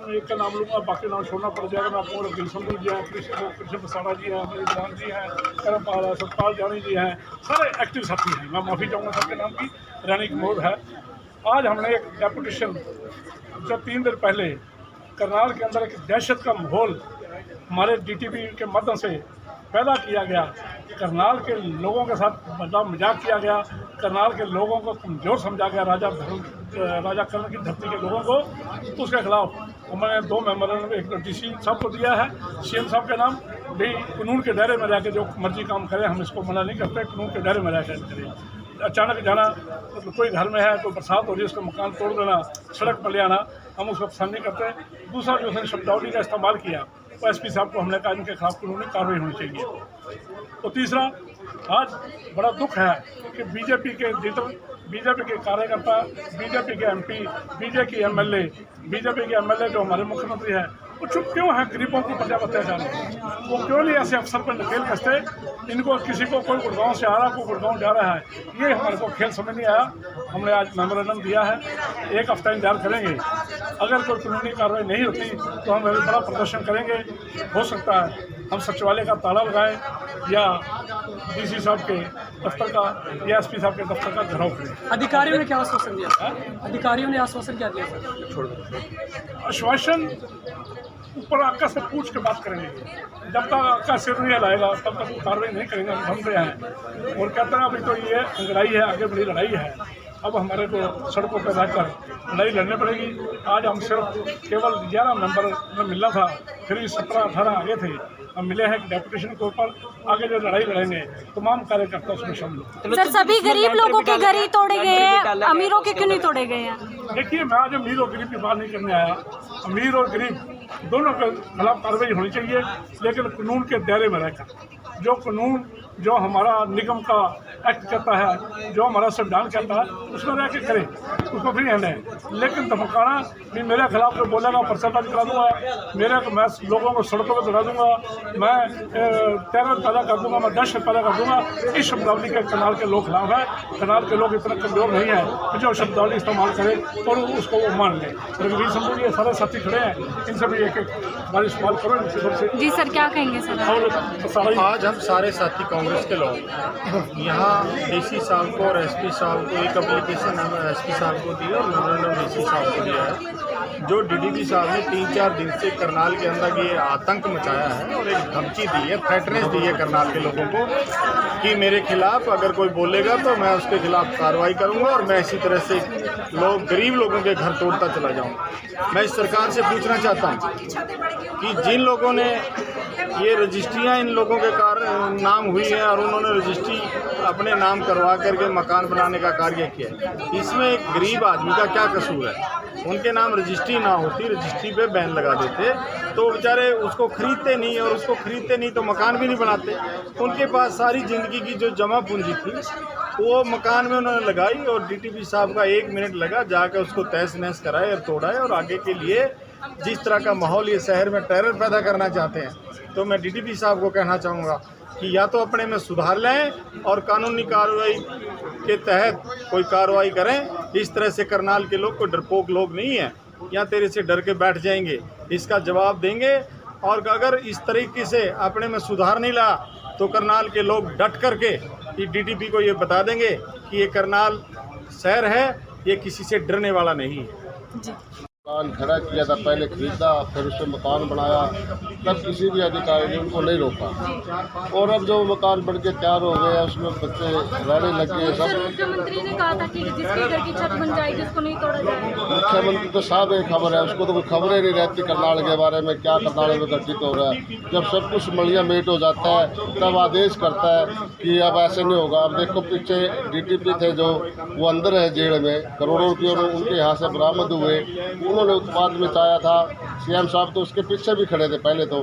मैं एक का नाम लूँगा, बाकी नाम छोड़ना पड़ जाएगा। मैं आपको गिल संधू जी हैं, कृष्ण पसाड़ा जी हैं, हमारे इमरान जी हैं, करमपाल है, सतपाल जानी जी हैं, सारे एक्टिव साथी हैं। मैं माफ़ी चाहूँगा सबके नाम की, रानी कमोद है। आज हमने एक डेपुटेशन जो 3 दिन पहले करनाल के अंदर एक दहशत का माहौल हमारे DTP के माध्यम से पैदा किया गया। करनाल के लोगों के साथ मजाक किया गया, करनाल के लोगों को कमज़ोर समझा गया, राजा कर्ण की धरती के लोगों को। उसके खिलाफ मैंने 2 मेमोरेंडम, एक DC साहब को दिया है, CM साहब के नाम भी। कानून के दायरे में रह के जो मर्जी काम करें, हम इसको मना नहीं करते, कानून के दायरे में रह कर करें। अचानक जाना, मतलब कोई घर में है, कोई बरसात हो रही है, उसका मकान तोड़ देना, सड़क पर ले आना, हम उसको पसंद नहीं करते। दूसरा जो उसने शब्दावली का इस्तेमाल किया, तो SP साहब को हमने कहा इनके खिलाफ कानूनी कार्रवाई होनी चाहिए। तो तीसरा, आज बड़ा दुख है कि BJP के लीडर, BJP के कार्यकर्ता, BJP के MP, BJP के MLA जो हमारे मुख्यमंत्री हैं, वो चुप क्यों हैं गरीबों को पंजाब अत्याचार में? वो क्यों नहीं ऐसे अफसर पर नकेल कसते? इनको किसी को कोई गुड़गांव से आ रहा, कोई गुड़गांव जा रहा है, ये हमारे को खेल समझ नहीं आया। हमने आज मेमोरेंडम दिया है, 1 हफ्ता इंतजार करेंगे। अगर कोई कानूनी कार्रवाई नहीं होती तो हम बड़ा प्रदर्शन करेंगे। हो सकता है हम सचिवालय का ताला लगाएं या DC साहब के दफ्तर का या SP साहब के दफ्तर का घेराव करें। अधिकारियों ने क्या आश्वासन दिया? अधिकारियों ने आश्वासन क्या दिया? आश्वासन ऊपर आका से पूछ के बात करेंगे। जब तक आका सिर नहीं हिलाएगा तब तक कार्रवाई नहीं करेंगे। हम समझ रहे हैं और कहते हैं अभी तो ये लड़ाई है, आगे बड़ी लड़ाई है। अब हमारे को सड़कों पर रहकर लड़ाई लड़नी पड़ेगी। आज हम सिर्फ केवल 11 मेंबर में मिलना था, फिर 17-18 आगे थे। हम मिले हैं डेपुटेशन के ऊपर, आगे जो लड़ाई लड़ेंगे तमाम कार्यकर्ता उसमें शामिल। सर, सभी गरीब लोगों के घर ही तोड़े गए हैं, अमीरों के क्यों नहीं तोड़े गए हैं? देखिए, मैं आज अमीर और गरीब की बात नहीं करने आया। अमीर और गरीब दोनों के खिलाफ कार्रवाई होनी चाहिए, लेकिन कानून के दायरे में रहकर। जो कानून, जो हमारा निगम का एक्ट कहता है, जो हमारा संविधान कहता है, उसमें रह के करें, उसको फ्री हैंड है। लेकिन धमकाना भी, मेरे खिलाफ जो बोलेगा पर्चा दर्ज करा दूंगा, मैं लोगों को सड़कों पर चढ़ा दूंगा, मैं टेरर पैदा कर दूंगा, मैं दहशत पैदा कर दूंगा। इस शब्दावली के करनाल के लोग खिलाफ है। करनाल के लोग इतना कमजोर नहीं है कि जो शब्दावली इस्तेमाल करे और उसको वो मान लें। रघुवीर संधू जी सारे साथी खड़े हैं, इनसे भी एक बार इस्तेमाल करो इनकी तरफ से। जी सर, क्या कहेंगे सर? आज हम सारे साथी कांग्रेस के लोग यहाँ DC साहब को और SP साहब को एक एप्लीकेशन हमने SP साहब को दी और मेमोरेंडम DC साहब को दिया है। जो DTP साहब ने 3-4 दिन से करनाल के अंदर ये आतंक मचाया है और एक धमकी दी है, थ्रेटनेस दी है करनाल के लोगों को कि मेरे खिलाफ अगर कोई बोलेगा तो मैं उसके खिलाफ कार्रवाई करूँगा और मैं इसी तरह से गरीब लोगों के घर तोड़ता चला जाऊँगा। मैं इस सरकार से पूछना चाहता हूँ कि जिन लोगों ने ये रजिस्ट्रियाँ इन लोगों के नाम हुई है और उन्होंने रजिस्ट्री अपने नाम करवा करके मकान बनाने का कार्य किया, इसमें एक गरीब आदमी का क्या कसूर है? उनके नाम रजिस्ट्री ना होती, रजिस्ट्री पे बैन लगा देते तो बेचारे उसको खरीदते नहीं, और उसको खरीदते नहीं तो मकान भी नहीं बनाते। उनके पास सारी ज़िंदगी की जो जमा पूंजी थी वो मकान में उन्होंने लगाई और DTP साहब का 1 मिनट लगा जाकर उसको तहस नहस कराए और तोड़ाए। और आगे के लिए जिस तरह का माहौल ये शहर में टेरर पैदा करना चाहते हैं, तो मैं DTP साहब को कहना चाहूँगा कि या तो अपने में सुधार लाएं और कानूनी कार्रवाई के तहत कोई कार्रवाई करें। इस तरह से करनाल के लोग कोई डरपोक लोग नहीं है, या तेरे से डर के बैठ जाएंगे, इसका जवाब देंगे। और अगर इस तरीके से अपने में सुधार नहीं ला तो करनाल के लोग डट करके DTP को ये बता देंगे कि ये करनाल शहर है, ये किसी से डरने वाला नहीं है। मकान खड़ा किया था, पहले खरीदा, फिर उसमें मकान बनाया, तब किसी भी अधिकारी ने उनको नहीं रोका। और अब जो मकान बन के तैयार हो गया, उसमें बच्चे रहने लग गए सब। मुख्यमंत्री ने कहा था कि जिसके घर की छत बन जाएगी उसको नहीं तोड़ा जाएगा। मुख्यमंत्री तो साहब एक खबर है, उसको तो कोई खबरें नहीं रहती करनाल के बारे में, क्या करनाल में घटित हो रहा है। जब सब कुछ मलिया मेट हो जाता है तब आदेश करता है कि अब ऐसे नहीं होगा। अब देखो पीछे DTP थे जो वो अंदर है जेल में, करोड़ों रुपये उनके यहाँ से बरामद हुए, उन्होंने उत्पाद मचाया था। CM साहब तो उसके पीछे भी खड़े थे पहले तो,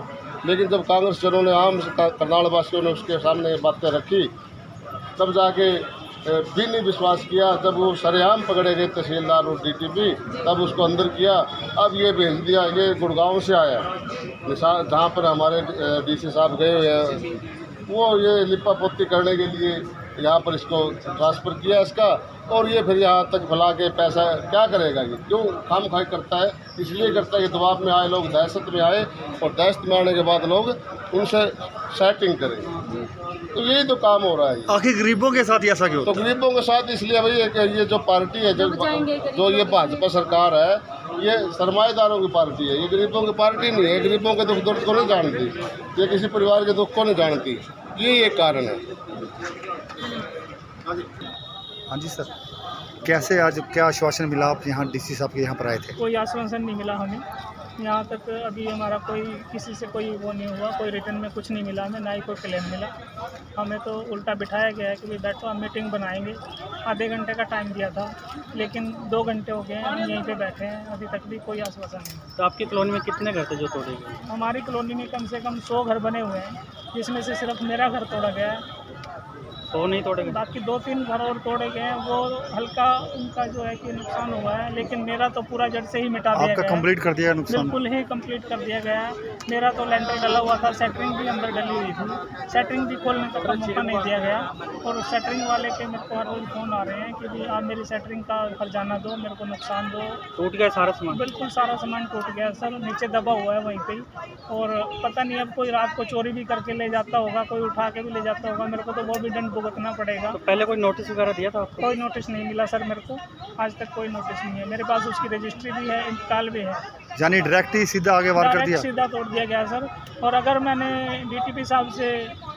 लेकिन जब कांग्रेस जनों ने आम करनाल वासियों ने उसके सामने बातें रखी तब जाके भी नहीं विश्वास किया। जब वो सरेआम पकड़े गए तहसीलदार और DTP, तब उसको अंदर किया। अब ये भेज दिया, ये गुड़गांव से आया, जहाँ पर हमारे DC साहब गए हुए हैं, वो ये लिपा पोती करने के लिए यहाँ पर इसको ट्रांसफ़र किया इसका, और ये फिर यहाँ तक भला के पैसा क्या करेगा, ये क्यों खाम खाई करता है? इसलिए करता है कि दबाव में आए लोग, दहशत में आए, और दहशत में आने के बाद लोग उनसे सेटिंग करें। तो यही तो काम हो रहा है। आखिर गरीबों के साथ ऐसा क्यों? तो गरीबों के साथ इसलिए भाई ये जो पार्टी है, जो ये भाजपा सरकार है, ये सरमाएदारों की पार्टी है, ये गरीबों की पार्टी नहीं है। गरीबों के दुख दर्द को नहीं जानती, ये किसी परिवार के दुख को नहीं जानती, यही एक कारण है। हाँ जी सर, कैसे आज क्या आश्वासन मिला? आप यहाँ डीसी साहब के यहाँ पर आए थे? कोई आश्वासन नहीं मिला हमें यहाँ तक, अभी हमारा कोई किसी से कोई वो नहीं हुआ, कोई रिटर्न में कुछ नहीं मिला हमें, ना ही कोई क्लेम मिला। हमें तो उल्टा बिठाया गया है कि भाई बैठो, हम मीटिंग बनाएंगे। आधे घंटे का टाइम दिया था, लेकिन 2 घंटे हो गए हम यहीं पे बैठे हैं, अभी तक भी कोई आश्वासन नहीं। तो आपकी कॉलोनी में कितने घर थे जो तोड़े गए? हमारी कॉलोनी में कम से कम 100 घर बने हुए हैं, जिसमें से सिर्फ मेरा घर तोड़ा गया है, 100 नहीं तोड़े गए? बाकी 2-3 घर और तोड़े गए हैं। वो हल्का उनका जो है कि नुकसान हुआ है, लेकिन मेरा तो पूरा जड़ से ही मिटा दिया आपका गया। कंप्लीट कर दिया नुकसान? बिल्कुल ही कंप्लीट कर दिया गया है। मेरा तो लेंटर डला हुआ था, सेटरिंग भी अंदर डली हुई थी, सेटरिंग भी खोलने का मौका नहीं दिया गया। और सेटरिंग वाले के मेरे को हर रोज फ़ोन आ रहे हैं कि भाई आप मेरी सेटरिंग का खर्चाना दो, मेरे को नुकसान दो। टूट गया सारा सामान? बिल्कुल सारा सामान टूट गया सर, नीचे दबा हुआ है वहीं पे ही। और पता नहीं अब कोई रात को चोरी भी करके ले जाता होगा, कोई उठा के भी ले जाता होगा, मेरे को तो वो भी दंड भुगतना पड़ेगा। तो पहले कोई नोटिस वगैरह दिया था आपको? कोई नोटिस नहीं मिला सर मेरे को, आज तक कोई नोटिस नहीं है मेरे पास। उसकी रजिस्ट्री भी है, इंतकाल भी है, यानी डायरेक्ट ही सीधा आगे वार कर डायरेक्ट दिया? सीधा तोड़ दिया गया सर। और अगर मैंने डीटीपी साहब से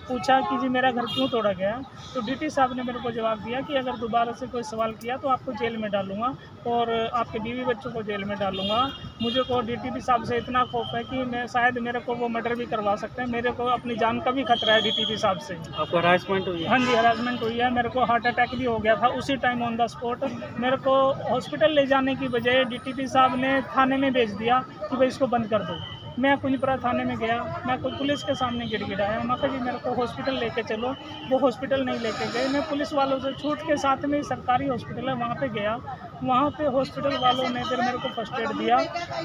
पूछा कि जी मेरा घर क्यों तोड़ा गया, तो डीटी साहब ने मेरे को जवाब दिया कि अगर दोबारा से कोई सवाल किया तो आपको जेल में डालूंगा और आपके बीवी बच्चों को जेल में डालूंगा। मुझे को डीटीपी साहब से इतना खौफ है कि मैं शायद मेरे को वो मर्डर भी करवा सकते हैं, मेरे को अपनी जान का भी खतरा है डीटीपी साहब से। आपको हरासमेंट हुई है? हाँ जी, हरासमेंट हुई है, मेरे को हार्ट अटैक भी हो गया था उसी टाइम ऑन द स्पॉट। मेरे को हॉस्पिटल ले जाने की बजाय डीटीपी साहब ने थाने में भेज दिया कि भाई इसको बंद कर दो। मैं कुंजपुरा थाने में गया, मैं कोई पुलिस के सामने गिड़गिड़ाया, मैं कहा जी मेरे को हॉस्पिटल लेके चलो। वो हॉस्पिटल नहीं लेके गए, मैं पुलिस वालों से छूट के साथ में सरकारी हॉस्पिटल है वहाँ पे गया। वहाँ पे हॉस्पिटल वालों ने फिर मेरे को फर्स्ट एड दिया।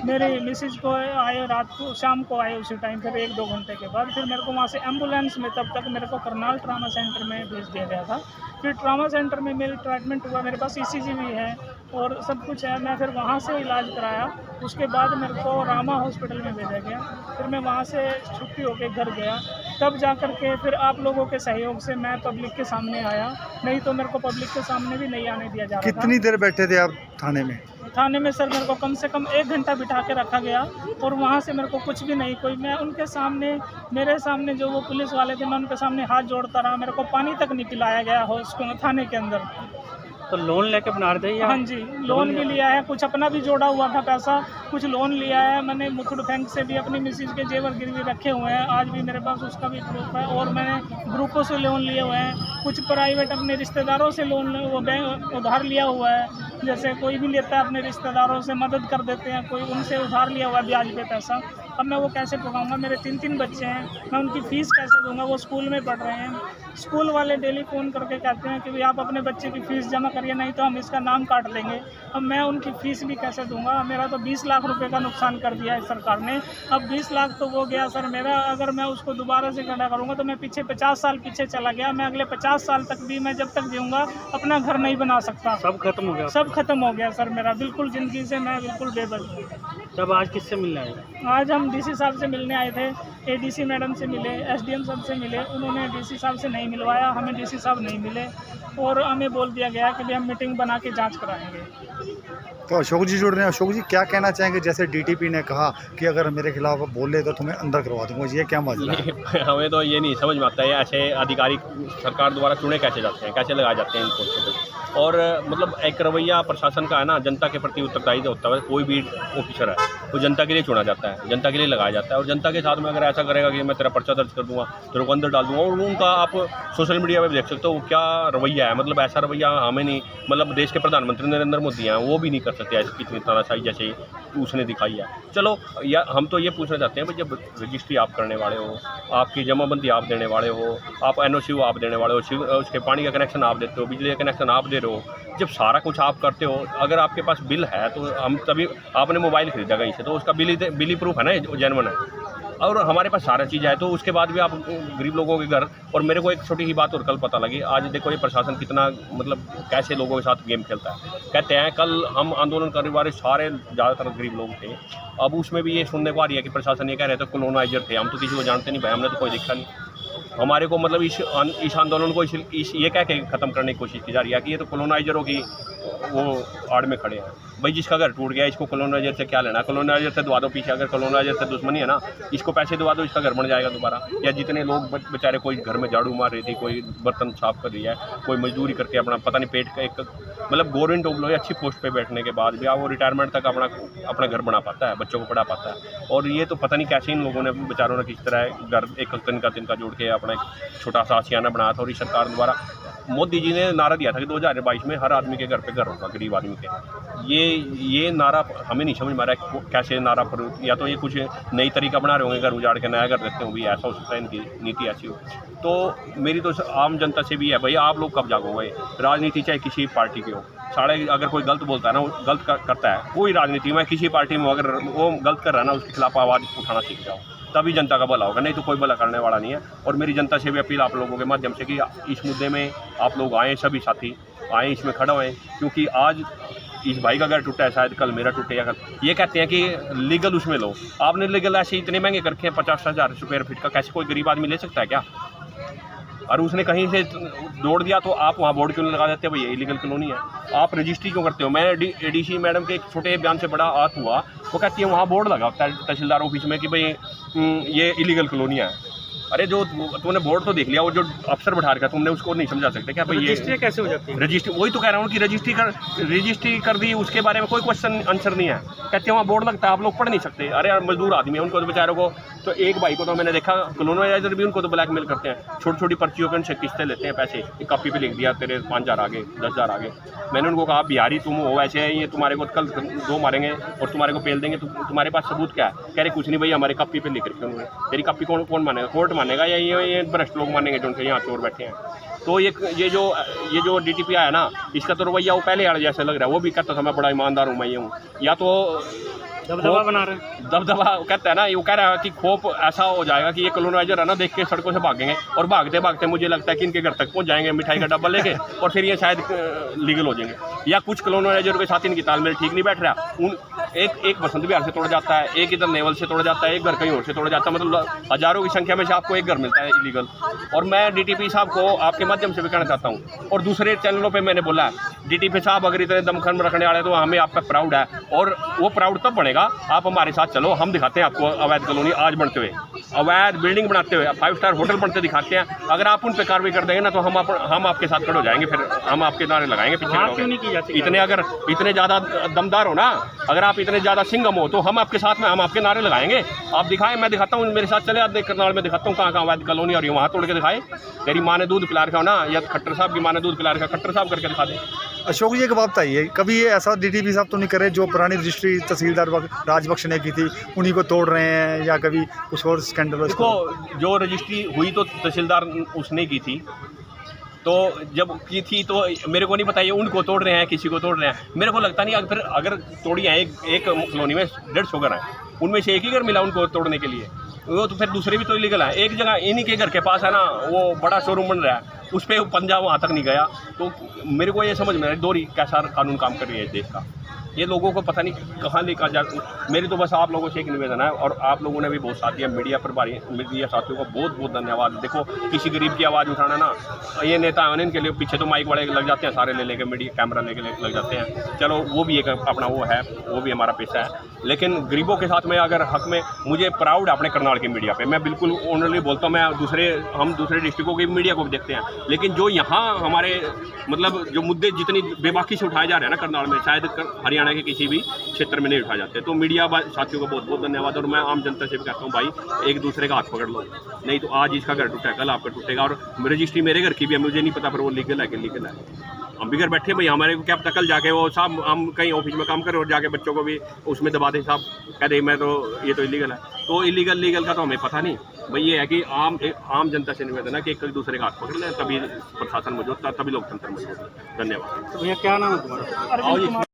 मेरे मिसेज को आए रात को, शाम को आए उसी टाइम, फिर 1-2 घंटे के बाद फिर मेरे को वहाँ से एम्बुलेंस में, तब तक मेरे को करनाल ट्रामा सेंटर में भेज दिया गया था। फिर ट्रामा सेंटर में मेरी ट्रीटमेंट हुआ, मेरे पास ECG भी है और सब कुछ है। मैं फिर वहाँ से इलाज कराया, उसके बाद मेरे को रामा हॉस्पिटल में भेजा गया। फिर मैं वहाँ से छुट्टी होकर घर गया, तब जा कर के फिर आप लोगों के सहयोग से मैं पब्लिक के सामने आया, नहीं तो मेरे को पब्लिक के सामने भी नहीं आने दिया जा रहा था। कितनी देर बैठे थे आप थाने में? थाने में सर मेरे को कम से कम 1 घंटा बिठा के रखा गया और वहाँ से मेरे को कुछ भी नहीं, कोई, मैं उनके सामने, मेरे सामने जो वो पुलिस वाले थे, मैं उनके सामने हाथ जोड़ता रहा, मेरे को पानी तक नहीं पिलाया गया उसको थाने के अंदर। तो लोन लेके बना रहे थे? हाँ जी, लोन भी लिया है, कुछ अपना भी जोड़ा हुआ था पैसा, कुछ लोन लिया है मैंने। मुथुट बैंक से भी अपनी मिसेज के जेवर गिरवी रखे हुए हैं, आज भी मेरे पास उसका भी प्रूफ है। और मैंने ग्रुपों से लोन लिए हुए हैं, कुछ प्राइवेट अपने रिश्तेदारों से लोन वो बैंक उधार लिया हुआ है। जैसे कोई भी लेता है अपने रिश्तेदारों से मदद कर देते हैं, कोई उनसे उधार लिया हुआ है ब्याज पे पैसा। अब मैं वो कैसे पकाऊंगा? मेरे 3 बच्चे हैं, मैं उनकी फ़ीस कैसे दूंगा? वो स्कूल में पढ़ रहे हैं। स्कूल वाले डेली फ़ोन करके कहते हैं कि भाई आप अपने बच्चे की फ़ीस जमा करिए, नहीं तो हम इसका नाम काट लेंगे। अब मैं उनकी फ़ीस भी कैसे दूंगा? मेरा तो 20 लाख रुपए का नुकसान कर दिया है सरकार ने। अब 20 लाख तो वो गया सर मेरा, अगर मैं उसको दोबारा से खड़ा करूँगा तो मैं पीछे 50 साल पीछे चला गया। मैं अगले 50 साल तक भी, मैं जब तक जीऊँगा अपना घर नहीं बना सकता। सब खत्म हो गया? सब खत्म हो गया सर मेरा, बिल्कुल ज़िंदगी से मैं बिल्कुल बेबस हूँ। तब आज किससे मिलने आए? आज हम डीसी साहब से मिलने आए थे, ADC मैडम से मिले, SDM साहब से मिले। उन्होंने DC साहब से नहीं मिलवाया, हमें DC साहब नहीं मिले और हमें बोल दिया गया कि भाई हम मीटिंग बना के जांच कराएंगे। तो अशोक जी जुड़ रहे हैं, अशोक जी क्या कहना चाहेंगे? जैसे DTP ने कहा कि अगर मेरे खिलाफ बोले तो तुम्हें अंदर करवा दूंगा, ये क्या माजरा है? हमें तो ये नहीं समझ में आता है ऐसे अधिकारी सरकार द्वारा चुने कैसे जाते हैं, कैसे लगाए जाते हैं इन पोस्टों पर। और मतलब एक रवैया प्रशासन का है ना, जनता के प्रति उत्तरदायी होता है। कोई भी ऑफिसर है वो जनता के लिए चुना जाता है, जनता के लिए लगाया जाता है। और जनता के साथ में अगर ऐसा करेगा कि मैं तेरा पर्चा दर्ज कर दूंगा, तेरे को अंदर डाल दूंगा, और उनका आप सोशल मीडिया पर देख सकते हो क्या रवैया है। मतलब ऐसा रवैया हमें नहीं, मतलब देश के प्रधानमंत्री नरेंद्र मोदी हैं, वो भी नहीं कर सकते ऐसी कितनी तानाशाही जैसे उसने दिखाई है। चलो या हम तो ये पूछना चाहते हैं भाई, जब रजिस्ट्री आप करने वाले हो, आपकी जमाबंदी आप देने वाले हो, आप NOC आप देने वाले हो, उसके पानी का कनेक्शन आप देते हो, बिजली का कनेक्शन आप दे रहे हो, जब सारा कुछ आप करते हो, अगर आपके पास बिल है तो हम तभी, आपने मोबाइल खरीदा कहीं से तो उसका बिल ही प्रूफ है ना, जेन्युइन है। और हमारे पास सारा चीज़ है, तो उसके बाद भी आप गरीब लोगों के घर। और मेरे को एक छोटी सी बात और कल पता लगी, आज देखो ये प्रशासन कितना मतलब कैसे लोगों के साथ गेम खेलता है। कहते हैं कल हम आंदोलन करने वाले सारे ज़्यादातर गरीब लोग थे, अब उसमें भी ये सुनने को आ रही है कि प्रशासन ये कह रहे थे कॉलोनाइजर थे, हम तो किसी को जानते नहीं भाई, हमने तो कोई देखा नहीं। हमारे को मतलब इस आंदोलन को ये कह के ख़त्म करने की कोशिश की जा रही है कि ये तो कॉलोनाइजरों की वो आड़ में खड़े हैं। भाई जिसका घर टूट गया इसको कॉलोनाइजर से क्या लेना, कॉलोनाइजर से दवा दो पीछे, अगर कॉलोनाइजर से दुश्मनी है ना इसको पैसे दवा दो, इसका घर बन जाएगा दोबारा। या जितने लोग बेचारे कोई घर में झाड़ू मार रही थी, कोई बर्तन साफ कर रही है, कोई मजदूरी करके अपना पता नहीं पेट का एक मतलब गवर्नमेंट एम्प्लॉय अच्छी पोस्ट पे बैठने के बाद भी वो रिटायरमेंट तक अपना घर बना पाता है, बच्चों को पढ़ा पाता है। और ये तो पता नहीं कैसे इन लोगों ने बेचारों ने किस तरह घर एक तिनका जोड़ के अपना एक छोटा सा आशियाना बनाया था। और इस सरकार द्वारा मोदी जी ने नारा दिया था कि 2022 में हर आदमी के घर पे घर होगा, गरीब आदमी के। ये नारा हमें नहीं समझ में आ रहा है कैसे नारा पर, या तो ये कुछ नई तरीका बना रहे होंगे घर उजाड़ के नया घर देते हों, भी ऐसा हो सकता है इनकी नीति ऐसी हो। तो मेरी तो आम जनता से भी है भाई, आप लोग कब जागोगे? राजनीति चाहे किसी पार्टी की हो, साढ़े अगर कोई गलत बोलता है ना, वो गलत करता है, कोई राजनीति में किसी पार्टी में अगर वो गलत कर रहा है ना, उसके खिलाफ आवाज़ उठाना सीख जाओ, तभी जनता का भला होगा, नहीं तो कोई भला करने वाला नहीं है। और मेरी जनता से भी अपील आप लोगों के माध्यम से कि इस मुद्दे में आप लोग आएँ, सभी साथी आएँ, इसमें खड़े हुए, क्योंकि आज इस भाई का घर टूटा है, शायद कल मेरा टूटे, या कल ये कहते हैं कि लीगल उसमें लो। आपने लीगल ऐसे इतने महंगे कर रखे हैं 50,000 स्क्वायर फीट का, कैसे कोई गरीब आदमी ले सकता है क्या? और उसने कहीं से दौड़ दिया तो आप वहाँ बोर्ड क्यों लगा देते हैं? भाई ये इलीगल कॉलोनी है, आप रजिस्ट्री क्यों करते हो? मैं एडीसी मैडम के एक छोटे बयान से बड़ा आत हुआ, वो कहती है वहाँ बोर्ड लगा तहसीलदार ऑफिस में कि भाई ये इलीगल कॉलोनी है। अरे जो तुमने बोर्ड तो देख लिया, वो जो अफसर बैठा रखा तुमने उसको नहीं समझा सकते क्या भाई? रजिस्ट्री कैसे हो जाती है? रजिस्ट्री वही तो कह रहा हूँ कि रजिस्ट्री कर दी, उसके बारे में कोई क्वेश्चन आंसर नहीं है। कहते हैं वहाँ बोर्ड लगता है, आप लोग पढ़ नहीं सकते। अरे यार मजदूर आदमी है, उनको तो बेचारों को, तो एक भाई को तो मैंने देखा कॉलोनाइजर भी उनको तो ब्लैकमेल करते हैं, छोटी छोटी पर्चियों के उनसे किस्तें लेते हैं पैसे, एक कॉपी पे लिख दिया तेरे 5,000 आगे 10,000 आगे। मैंने उनको कहा बिहारी तुम हो वैसे है, ये तुम्हारे को कल 2 मारेंगे और तुम्हारे को पेल देंगे, तो तुम्हारे पास सबूत क्या है? कह रहे कुछ नहीं भाई, हमारे कॉपी पे लिख रखे उन्होंने। तेरी कॉपी कौन मानेगा? कोर्ट मानेगा या ये भ्रष्ट लोग मानेंगे जो उनके यहाँ चोर बैठे हैं? तो ये जो डीटीपी आया ना, इसका तो रवैया वो पहले यार जैसे लग रहा है। वो भी कहता था मैं बड़ा ईमानदार हूँ, मैं ये हूँ, या तो दबदबा बना रहे हैं। दबदबा कहता है ना, ये कह रहा है कि खौफ ऐसा हो जाएगा कि ये कॉलोनाइजर है ना, देख के सड़कों से भागेंगे, और भागते भागते मुझे लगता है कि इनके घर तक पहुंच जाएंगे मिठाई का डब्बा लेके, और फिर ये शायद लीगल हो जाएंगे। या कुछ कॉलोनाइजर के साथ इनकी तालमेल ठीक नहीं बैठ रहा, एक बसंत विहार से तोड़ा जाता है, एक इधर नेवल से तोड़ा जाता है, एक घर कहीं और से तोड़ा जाता है, मतलब हज़ारों की संख्या में से आपको एक घर मिलता है इलीगल। और मैं डीटीपी साहब को आपके माध्यम से भी कहना चाहता हूँ, और दूसरे चैनलों पर मैंने बोला डीटीपी साहब अगर इतने दमखम रखने वाले तो हमें आप पर प्राउड है, और वो प्राउड तब बनेगा आप हमारे साथ चलो, हम दिखाते हैं आपको अवैध कॉलोनी आज बनते हुए, अवैध बिल्डिंग बनाते हुए, 5 स्टार होटल बनते दिखाते हैं। अगर आप उन पे कार्रवाई कर देंगे ना, तो हम आपके साथ खड़े हो जाएंगे, फिर हम आपके नारे लगाएंगे पीछे। क्यों नहीं की जाती? इतने ज़्यादा दमदार हो ना, अगर आप इतने ज़्यादा सिंगम हो, तो हम आपके साथ में, हम आपके नारे लगाएंगे। आप दिखाएं, मैं दिखाता हूँ, मेरे साथ चले आते करनाल में दिखाता हूँ कहाँ अवैध कॉलोनी और वहाँ तोड़ के दिखाए। तेरी माँ ने दूध पिला रखा हो ना, या खट्टर साहब की माँ ने दूध पिला रखा, खट्टर साहब करके दिखा दे। अशोक जी एक बात बताइए, कभी ये ऐसा डीटीपी साहब तो नहीं करे जो पुरानी रजिस्ट्री तहसीलदार राजबख्श ने की थी उन्हीं को तोड़ रहे हैं, या कभी कुछ और स्कैंडल? देखो जो रजिस्ट्री हुई तो तहसीलदार उसने की थी, तो जब की थी तो मेरे को नहीं पता ये उनको तोड़ रहे हैं किसी को तोड़ रहे हैं, मेरे को लगता नहीं। अगर तोड़ी है एक कॉलोनी में 150 घर हैं, उनमें से एक ही घर मिला उनको तोड़ने के लिए, वो तो फिर दूसरे भी तो इलीगल है। एक जगह इन्हीं के घर के पास है ना, वो बड़ा शोरूम बन रहा है, उस पर पंजा वहाँ तक नहीं गया। तो मेरे को ये समझ में है दोहरी कैसा कानून काम कर रही है इस देश का, ये लोगों को पता नहीं कहाँ लेकर जा। मेरी तो बस आप लोगों से एक निवेदन है, और आप लोगों ने भी बहुत साथ दिया, मीडिया साथियों को बहुत बहुत धन्यवाद। देखो किसी गरीब की आवाज़ उठाना ना, ये नेता हैं इनके लिए पीछे तो माइक वाले लग जाते हैं, सारे ले लेके मीडिया कैमरा लेके लग जाते हैं। चलो वो भी एक अपना वो है, वो भी हमारा पेशा है, लेकिन गरीबों के साथ में अगर हक में, मुझे प्राउड है अपने करनाल की मीडिया पे, मैं बिल्कुल ऑनरली बोलता हूँ। मैं हम दूसरे डिस्ट्रिक्टों की मीडिया को भी देखते हैं, लेकिन जो यहाँ हमारे मतलब जो मुद्दे जितनी बेबाकी से उठाए जा रहे हैं ना करनाल में, शायद हरियाणा के किसी भी क्षेत्र में नहीं उठाए जाते। तो मीडिया साथियों को बहुत बहुत धन्यवाद। और मैं आम जनता से भी कहता हूँ भाई, एक दूसरे का हाथ पकड़ लो, नहीं तो आज इसका घर टूटा है कल आपका टूटेगा। और रजिस्ट्री मेरे घर की भी है, मुझे नहीं पता पर वो लीगल है कि लीगल है। हम भी घर बैठे भाई, हमारे को क्या पता कल जाके वो साहब हम कहीं ऑफिस में काम करें और जाके बच्चों को भी उसमें दबा दें, साहब कह दे मैं तो ये तो इलीगल है। तो लीगल का तो हमें पता नहीं भाई। ये है कि आम जनता से निवेदन है कि एक दूसरे का हाथ पकड़ लें, तभी प्रशासन मौजूद था, तभी लोकतंत्र मौजूद है। धन्यवाद। तो भैया क्या नाम है तुम्हारा?